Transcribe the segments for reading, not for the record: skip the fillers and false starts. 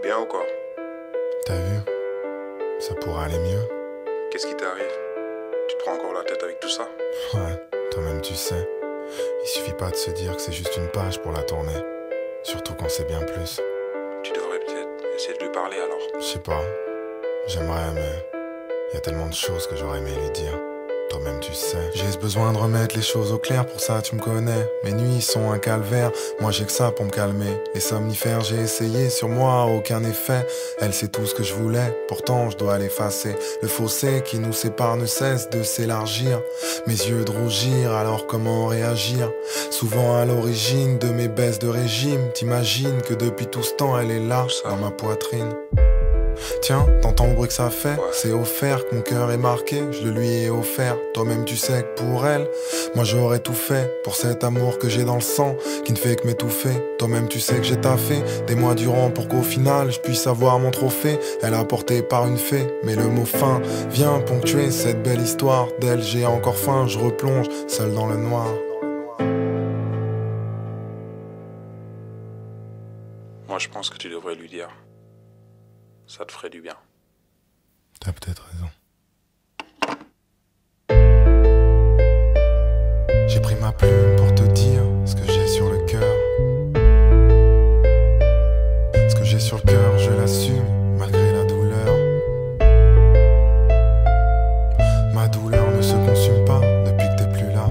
Bien ou quoi? T'as vu? Ça pourrait aller mieux. Qu'est-ce qui t'arrive? Tu te prends encore la tête avec tout ça? Ouais, toi-même tu sais. Il suffit pas de se dire que c'est juste une page pour la tourner. Surtout quand c'est bien plus. Tu devrais peut-être essayer de lui parler alors. Je sais pas. J'aimerais, mais y a tellement de choses que j'aurais aimé lui dire. Toi-même tu sais. J'ai ce besoin de remettre les choses au clair, pour ça tu me connais. Mes nuits sont un calvaire, moi j'ai que ça pour me calmer. Les somnifères j'ai essayé, sur moi aucun effet. Elle sait tout ce que je voulais, pourtant je dois l'effacer. Le fossé qui nous sépare ne cesse de s'élargir. Mes yeux de rougir, alors comment réagir? Souvent à l'origine de mes baisses de régime, t'imagines que depuis tout ce temps elle est là, dans ma poitrine. Tiens, t'entends le bruit que ça fait? C'est offert que mon cœur est marqué, je le lui ai offert. Toi-même tu sais que pour elle, moi j'aurais tout fait. Pour cet amour que j'ai dans le sang, qui ne fait que m'étouffer. Toi-même tu sais que j'ai taffé des mois durant pour qu'au final je puisse avoir mon trophée. Elle a porté par une fée, mais le mot fin vient ponctuer cette belle histoire. D'elle j'ai encore faim, je replonge seul dans le noir. Moi je pense que tu devrais lui dire. Ça te ferait du bien. T'as peut-être raison. J'ai pris ma plume pour te dire ce que j'ai sur le cœur. Ce que j'ai sur le cœur, je l'assume, malgré la douleur. Ma douleur ne se consume pas depuis que t'es plus là.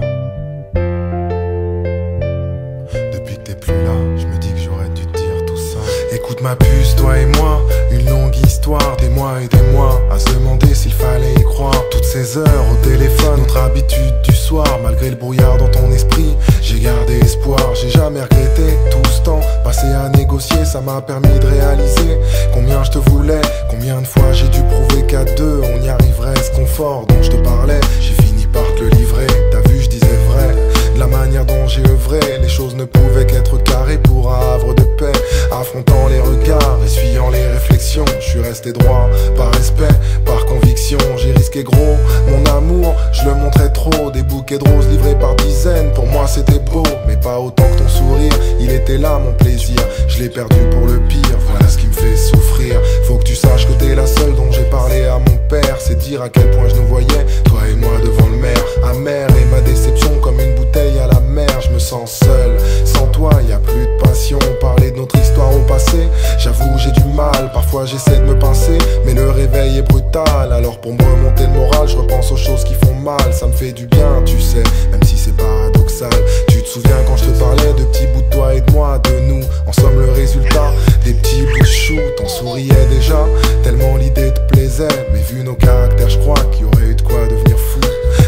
Depuis que t'es plus là, je me dis que j'aurais dû te dire tout ça. Écoute ma puce, toi et moi, une longue histoire, des mois et des mois, à se demander s'il fallait y croire. Toutes ces heures au téléphone, notre habitude du soir, malgré le brouillard dans ton esprit, j'ai gardé espoir. J'ai jamais regretté tout ce temps passé à négocier, ça m'a permis de réaliser combien je te voulais, combien de fois j'ai dû prouver qu'à deux on y arriverait. Ce confort dont je te parlais, j'ai fini par te le livrer. T'as vu, je disais vrai, de la manière dont j'ai œuvré, les choses ne pouvaient qu'être carrées pour un havre de paix. Affrontant les regards, essuyant les réflexions, je suis resté droit, par respect, par conviction. J'ai risqué gros, mon amour, je le montrais trop. Des bouquets de roses livrés par dizaines, pour moi c'était beau, mais pas autant que ton sourire. Il était là mon plaisir, je l'ai perdu pour le pire. Voilà ce qui me fait souffrir. Faut que tu saches que t'es la seule dont j'ai parlé à mon père. C'est dire à quel point je nous voyais, toi et moi devant le maire. Amer et ma déception comme une bouteille à la mer. Je me sens seul, sans toi y a plus de passion. Parler de notre histoire au passé, j'avoue j'ai du mal. Parfois j'essaie de me pincer, mais le réveil est brutal. Alors pour me remonter le moral, je repense aux choses qui font mal. Ça me fait du bien, tu sais, même si c'est paradoxal. Tu te souviens quand je te parlais de petits bouts de toi et de moi, de nous. En somme le résultat, des petits bouts de chou. T'en souriais déjà, tellement l'idée te plaisait. Mais vu nos caractères, je crois qu'il y aurait eu de quoi devenir fou.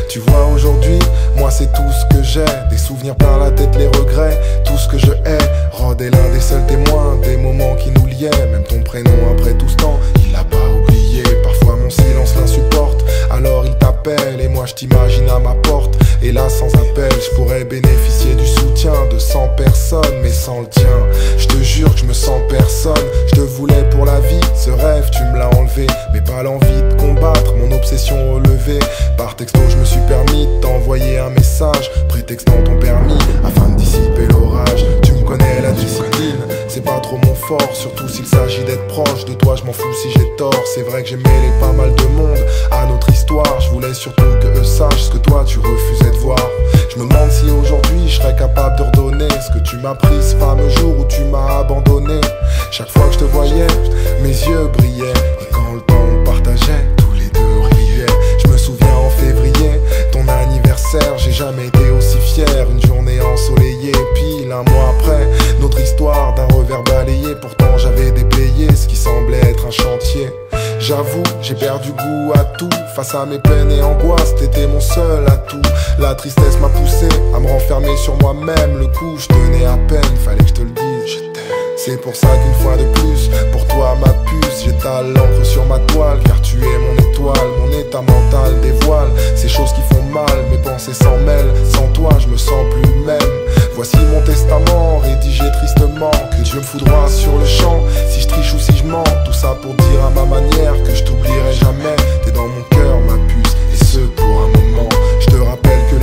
Tu vois aujourd'hui, moi c'est tout ce que j'ai. Des souvenirs plein la tête, les regrets, tout ce que je hais. Rod est l'un des seuls témoins des moments qui nous liaient. Même ton prénom après tout ce temps, il l'a pas oublié. Parfois mon silence l'insupporte, alors il t'appelle et moi je t'imagine à ma porte. Et là sans appel, je pourrais bénéficier du soutien de 100 personnes, mais sans le tien. Je te jure que je me sens personne. Je te voulais pour la vie, ce rêve tu me l'as enlevé. Mais pas l'envie de combattre, mon obsession relevée. Par texto je me suis permis de t'envoyer un message, prétextant ton permis afin de dissiper l'orage. Tu me connais, la discipline, c'est pas trop mon fort. Surtout s'il s'agit d'être proche de toi, je m'en fous si j'ai tort. C'est vrai que j'ai mêlé pas mal de monde à notre histoire. Je voulais surtout que eux sachent ce que toi tu refusais de voir. Je me demande si aujourd'hui je serais capable de redonner ce que tu m'as pris ce fameux jour où tu m'as abandonné. Chaque fois que je te voyais, mes yeux brillaient. Et quand le temps on partageait, tous les deux riaient. Je me souviens en février, ton anniversaire, j'ai jamais été aussi fier. Une journée ensoleillée, pile un mois après, notre histoire d'un revers balayé. Pourtant j'avais déblayé ce qui semblait être un chantier. J'avoue, j'ai perdu goût à tout. Face à mes peines et angoisses, t'étais mon seul atout. La tristesse m'a poussé à me renfermer sur moi-même. Le coup, je tenais à peine, fallait que je te le dise, je t'aime. C'est pour ça qu'une fois de plus, pour toi ma puce, j'étale l'encre sur ma toile. Car tu es mon étoile, mon état mental dévoile ces choses qui font mal, mes pensées s'en mêlent. Sans toi, je me sens plus le même. Voici mon testament, rédigé tristement. Que Dieu me foudroie sur le champ, si je triche ou si je mens. Tout ça pour dire à ma manière que je t'oublierai jamais. T'es dans mon cœur, ma puce, et ce pour un moment. Je te rappelle que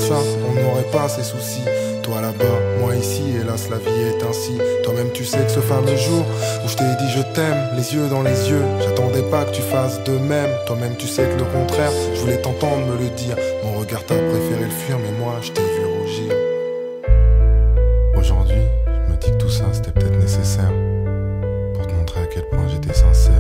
ça, on n'aurait pas ces soucis. Toi là-bas, moi ici, hélas la vie est ainsi. Toi-même tu sais que ce fameux jour où je t'ai dit je t'aime, les yeux dans les yeux, j'attendais pas que tu fasses de même. Toi-même tu sais que le contraire, je voulais t'entendre me le dire. Mon regard t'a préféré le fuir, mais moi je t'ai vu rougir. Aujourd'hui, je me dis que tout ça c'était peut-être nécessaire pour te montrer à quel point j'étais sincère.